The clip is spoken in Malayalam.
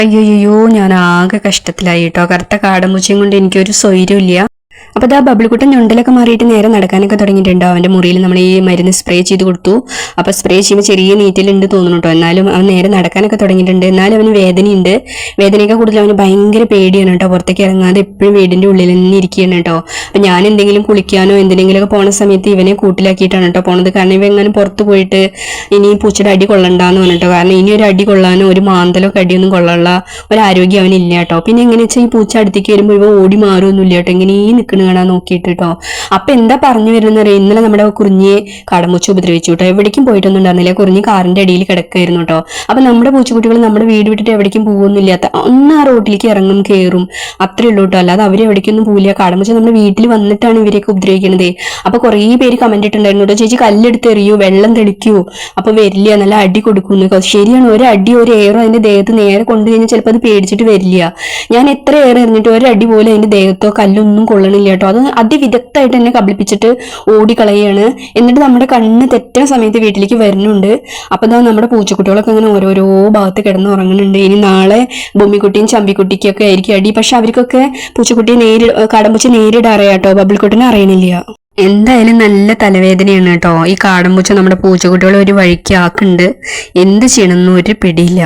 അയ്യോയ്യോ, ഞാൻ ആകെ കഷ്ടത്തിലായി കേട്ടോ. കറുത്ത കാടമ്പൂച്ചയും കൊണ്ട് എനിക്കൊരു സ്വൈര്യമില്ല. അപ്പോൾ ആ ബബിൾക്കുട്ടൻ ഞൊണ്ടലൊക്കെ മാറിയിട്ട് നേരെ നടക്കാനൊക്കെ തുടങ്ങിയിട്ടുണ്ടോ. അവൻ്റെ മുറിയിൽ നമ്മൾ ഈ മരുന്ന് സ്പ്രേ ചെയ്ത് കൊടുത്തു. അപ്പോൾ സ്പ്രേ ചെയ്യുമ്പോൾ ചെറിയ നീറ്റലുണ്ട് തോന്നുന്നു കേട്ടോ. എന്നാലും അവൻ നേരെ നടക്കാനൊക്കെ തുടങ്ങിയിട്ടുണ്ട്. എന്നാലും അവന് വേദനയുണ്ട്. വേദനയൊക്കെ കൂടുതൽ അവന് ഭയങ്കര പേടിയാണ് കേട്ടോ. പുറത്തേക്ക് ഇറങ്ങാതെ എപ്പോഴും വീടിൻ്റെ ഉള്ളിൽ തന്നെ ഇരിക്കുകയാണ് കേട്ടോ. അപ്പം ഞാൻ എന്തെങ്കിലും കുളിക്കാനോ എന്തിനെങ്കിലുമൊക്കെ പോണ സമയത്ത് ഇവനെ കൂട്ടിലാക്കിയിട്ടാണ് കേട്ടോ പോണത്. കാരണം ഇവ എങ്ങനെ പുറത്ത് പോയിട്ട് ഇനി പൂച്ചയുടെ അടി കൊള്ളണ്ടെന്ന് പറഞ്ഞിട്ടോ. കാരണം ഇനി ഒരു അടി കൊള്ളാനോ ഒരു മാന്തലോ കടിയൊന്നും കൊള്ളാനുള്ള ഒരു ആരോഗ്യം അവനില്ല കേട്ടോ. പിന്നെ എങ്ങനെ വെച്ചാൽ ഈ പൂച്ച അടുത്തേക്ക് വരുമ്പോൾ ഇവ ഓടി മാറുമൊന്നുമില്ല കേട്ടോ. ഇങ്ങനെ ഈ നിൽക്കണ കാണാൻ നോക്കിയിട്ട് കേട്ടോ. അപ്പൊ എന്താ പറഞ്ഞു വരുന്നത് അറിയാം. ഇന്നലെ നമ്മുടെ കുറിഞ്ഞിയെ കാടമ്പൂച്ച ഉപദ്രവിച്ചു കേട്ടോ. എവിടേക്കും പോയിട്ടൊന്നും ഉണ്ടായിരുന്നില്ല. കുറിഞ്ഞി കാറിന്റെ അടിയിൽ കിടക്കായിരുന്നു കേട്ടോ. അപ്പൊ നമ്മുടെ പൂച്ചക്കുട്ടികൾ നമ്മുടെ വീട് വിട്ടിട്ട് എവിടേക്കും പോകുന്നില്ലാത്ത ഒന്ന് ആ റോട്ടിലേക്ക് ഇറങ്ങും കയറും അത്രേ ഉള്ളൂ കേട്ടോ. അല്ലാതെ അവർ എവിടേക്കൊന്നും പോവില്ല. കാടമ്പൂച്ച നമ്മുടെ വീട്ടിൽ വന്നിട്ടാണ് ഇവരെയൊക്കെ ഉപദ്രവിക്കുന്നത്. അപ്പൊ കുറേ പേര് കമന്റ് ഇട്ടുണ്ടായിരുന്നു കേട്ടോ. ചേച്ചി കല്ലെടുത്ത് എറിയൂ, വെള്ളം തെളിക്കൂ, അപ്പൊ വരില്ല, നല്ല അടി കൊടുക്കുന്നു. ശരിയാണ്, ഒരു അടി ഒരു ഏറോ അതിന്റെ ദേഹത്ത് നേരെ കൊണ്ടു കഴിഞ്ഞാൽ ചിലപ്പോൾ അത് പേടിച്ചിട്ട് വരില്ല. ഞാൻ എത്ര ഏറെ എറിഞ്ഞിട്ട് ഒരു അടി പോലെ അതിന്റെ ദേഹത്തോ കല്ലൊന്നും കൊള്ളണില്ല കേട്ടോ. അത് അതിവിദഗ്ധമായിട്ട് എന്നെ കബളിപ്പിച്ചിട്ട് ഓടിക്കളയാണ്. എന്നിട്ട് നമ്മുടെ കണ്ണ് തെറ്റാൻ സമയത്ത് വീട്ടിലേക്ക് വരുന്നുണ്ട്. അപ്പൊ ഇതാ നമ്മുടെ പൂച്ചക്കുട്ടികളൊക്കെ അങ്ങനെ ഓരോരോ ഭാഗത്ത് കിടന്ന് ഉറങ്ങുന്നുണ്ട്. ഇനി നാളെ ബൊമ്മിക്കുട്ടിയും ചമ്പിക്കുട്ടിക്കൊക്കെ ആയിരിക്കും അടി. പക്ഷെ അവർക്കൊക്കെ പൂച്ചക്കുട്ടിയെ കാടമ്പൂച്ച നേരിടാറിയാട്ടോ. ബബിൾക്കുട്ടിനെ അറിയണില്ല. എന്തായാലും നല്ല തലവേദനയാണ് കേട്ടോ. ഈ കാടമ്പൂച്ച നമ്മുടെ പൂച്ചക്കുട്ടികളെ ഒരു വഴിക്ക് ആക്കുന്നുണ്ട്. എന്ത് ചെയ്യണമെന്ന് ഒരു പിടിയില്ല.